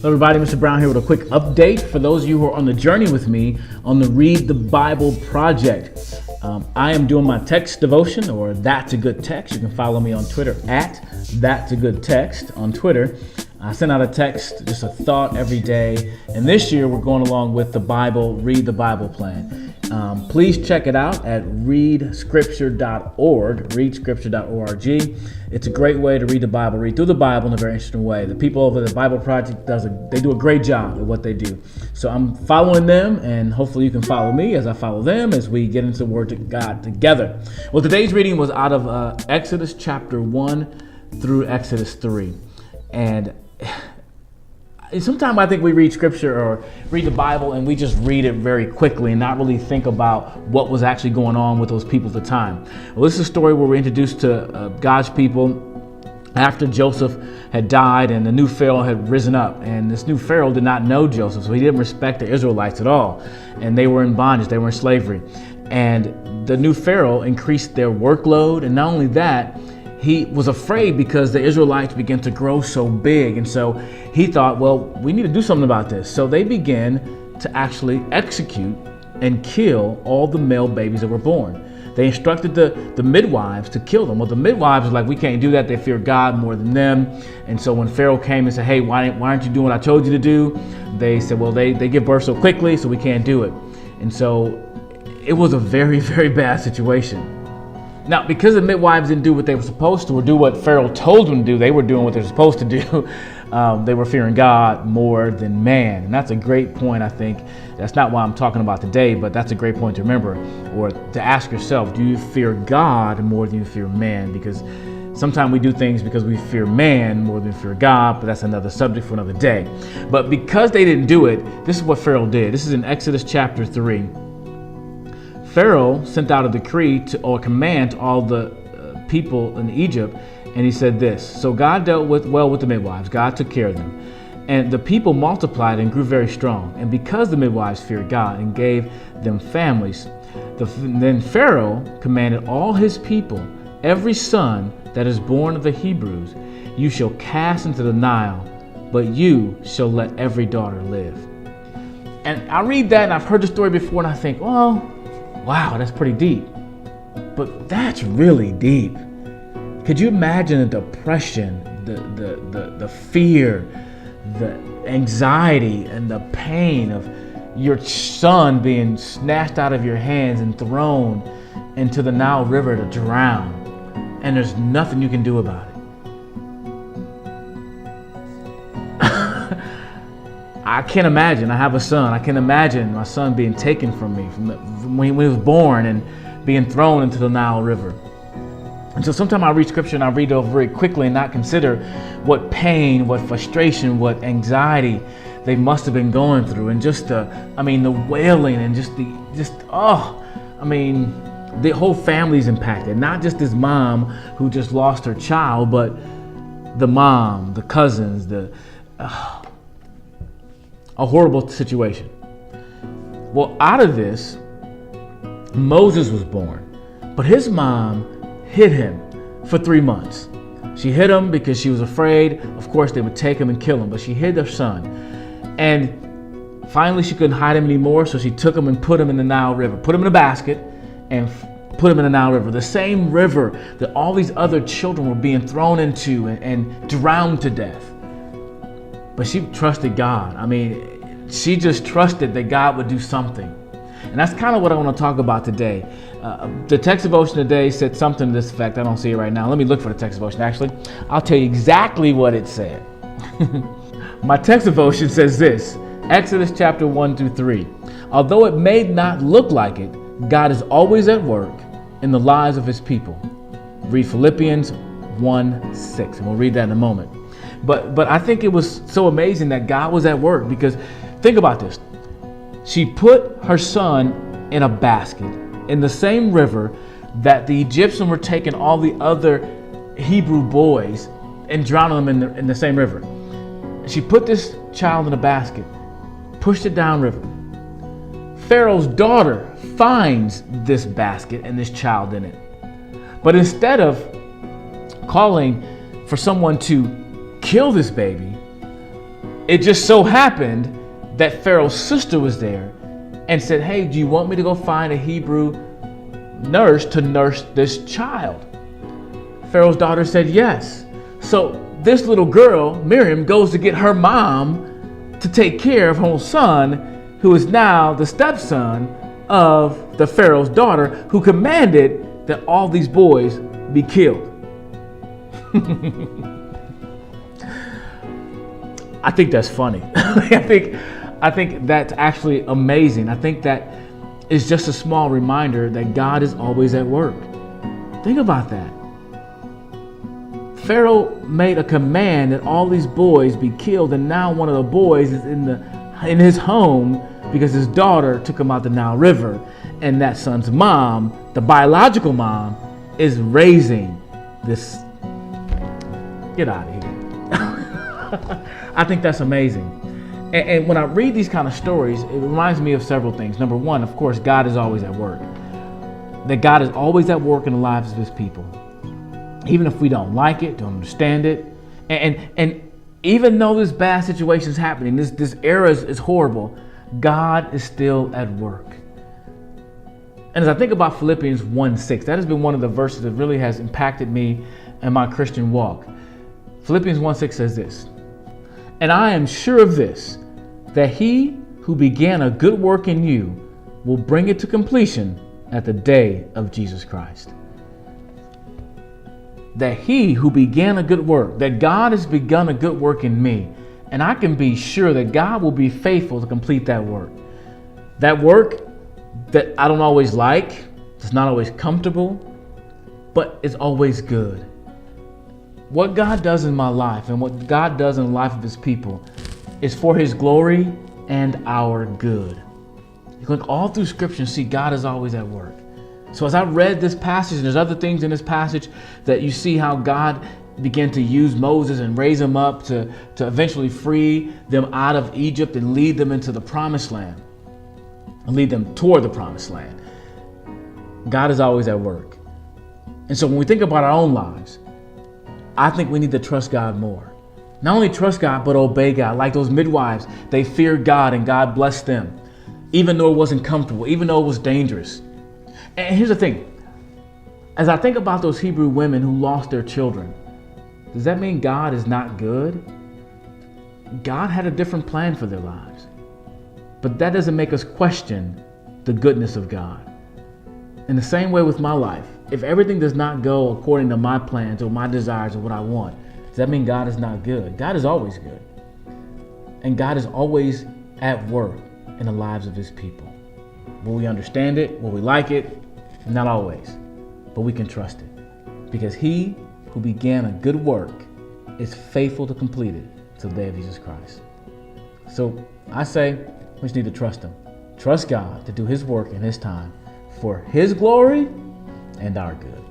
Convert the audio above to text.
Hello everybody, Mr. Brown here with a quick update for those of you who are on the journey with me on the Read the Bible project. I am doing my text devotion, or That's a Good Text. You can follow me on Twitter at That's a Good Text on Twitter. I send out a text, just a thought every day. And this year we're going along with the Bible, Read the Bible plan. Please check it out at readscripture.org, readscripture.org. It's a great way to read the Bible, read through the Bible in a very interesting way. The people over the Bible Project, they do a great job at what they do. So I'm following them, and hopefully you can follow me as I follow them as we get into the Word of God together. Well, today's reading was out of Exodus chapter 1 through Exodus 3. And sometimes I think we read scripture or read the Bible and we just read it very quickly and not really think about what was actually going on with those people at the time. Well, this is a story where we're introduced to God's people after Joseph had died and the new Pharaoh had risen up. And this new Pharaoh did not know Joseph, so he didn't respect the Israelites at all. And they were in bondage, they were in slavery. And the new Pharaoh increased their workload, and not only that, he was afraid because the Israelites began to grow so big. And so he thought, well, we need to do something about this. So they began to actually execute and kill all the male babies that were born. They instructed the midwives to kill them. Well, the midwives were like, we can't do that. They fear God more than them. And so when Pharaoh came and said, hey, why aren't you doing what I told you to do? They said, well, they give birth so quickly, so we can't do it. And so it was a very, very bad situation. Now, because the midwives didn't do what they were supposed to or do what Pharaoh told them to do, they were doing what they were supposed to do. They were fearing God more than man. And that's a great point, I think. That's not what I'm talking about today, but that's a great point to remember, or to ask yourself, do you fear God more than you fear man? Because sometimes we do things because we fear man more than we fear God, but that's another subject for another day. But because they didn't do it, this is what Pharaoh did. This is in Exodus chapter 3. Pharaoh sent out a decree or command to all the people in Egypt, and he said this. So God dealt well with the midwives. God took care of them. And the people multiplied and grew very strong. And because the midwives feared God and gave them families, then Pharaoh commanded all his people, every son that is born of the Hebrews, you shall cast into the Nile, but you shall let every daughter live. And I read that, and I've heard the story before, and I think, well, wow, that's pretty deep. But that's really deep. Could you imagine the depression, the fear, the anxiety, and the pain of your son being snatched out of your hands and thrown into the Nile River to drown, and there's nothing you can do about it? I can't imagine. I have a son. I can imagine my son being taken from me from when he was born and being thrown into the Nile River. And so sometimes I read scripture and I read it over very quickly and not consider what pain, what frustration, what anxiety they must have been going through, and just the wailing and the whole family's impacted. Not just this mom who just lost her child, but the mom, the cousins, a horrible situation. Well, out of this, Moses was born, but his mom hid him for 3 months. She hid him because she was afraid, of course, they would take him and kill him, but she hid their son. And finally, she couldn't hide him anymore, so she took him and put him in the Nile River, put him in a basket and put him in the Nile River, the same river that all these other children were being thrown into and drowned to death. But she trusted God. She just trusted that God would do something. And that's kind of what I want to talk about today. The text devotion today said something to this effect. I don't see it right now. Let me look for the text devotion. Actually, I'll tell you exactly what it said. My text devotion says this, Exodus chapter 1 through 3. Although it may not look like it, God is always at work in the lives of his people. Read Philippians 1:6, and we'll read that in a moment. But I think it was so amazing that God was at work, because think about this. She put her son in a basket in the same river that the Egyptians were taking all the other Hebrew boys and drowning them in the same river. She put this child in a basket, pushed it downriver. Pharaoh's daughter finds this basket and this child in it. But instead of calling for someone to kill this baby, It just so happened that Pharaoh's sister was there and said, hey, do you want me to go find a Hebrew nurse to nurse this child? Pharaoh's daughter said yes. So this little girl, Miriam, goes to get her mom to take care of her son, who is now the stepson of the Pharaoh's daughter, who commanded that all these boys be killed. I think that's funny. I think that's actually amazing. I think that is just a small reminder that God is always at work. Think about that. Pharaoh made a command that all these boys be killed, and now one of the boys is in his home because his daughter took him out the Nile River, and that son's mom, the biological mom, is raising this. Get out of here. I think that's amazing. And when I read these kind of stories, it reminds me of several things. Number one, of course, God is always at work. That God is always at work in the lives of his people. Even if we don't like it, don't understand it. And even though this bad situation is happening, this era is horrible, God is still at work. And as I think about Philippians 1:6, that has been one of the verses that really has impacted me in my Christian walk. Philippians 1:6 says this, and I am sure of this, that he who began a good work in you will bring it to completion at the day of Jesus Christ. That he who began a good work, that God has begun a good work in me, and I can be sure that God will be faithful to complete that work. That work that I don't always like, it's not always comfortable, but it's always good. What God does in my life and what God does in the life of his people is for his glory and our good. You can look all through scripture and see God is always at work. So as I read this passage, and there's other things in this passage that you see how God began to use Moses and raise him up to eventually free them out of Egypt and lead them into the promised land and lead them toward the promised land. God is always at work. And so when we think about our own lives, I think we need to trust God more. Not only trust God, but obey God. Like those midwives, they feared God and God blessed them, even though it wasn't comfortable, even though it was dangerous. And here's the thing. As I think about those Hebrew women who lost their children, does that mean God is not good? God had a different plan for their lives. But that doesn't make us question the goodness of God. In the same way with my life, if everything does not go according to my plans or my desires or what I want, does that mean God is not good? God is always good. And God is always at work in the lives of his people. Will we understand it? Will we like it? Not always. But we can trust it. Because he who began a good work is faithful to complete it till the day of Jesus Christ. So I say we just need to trust him. Trust God to do his work in his time for his glory and our good.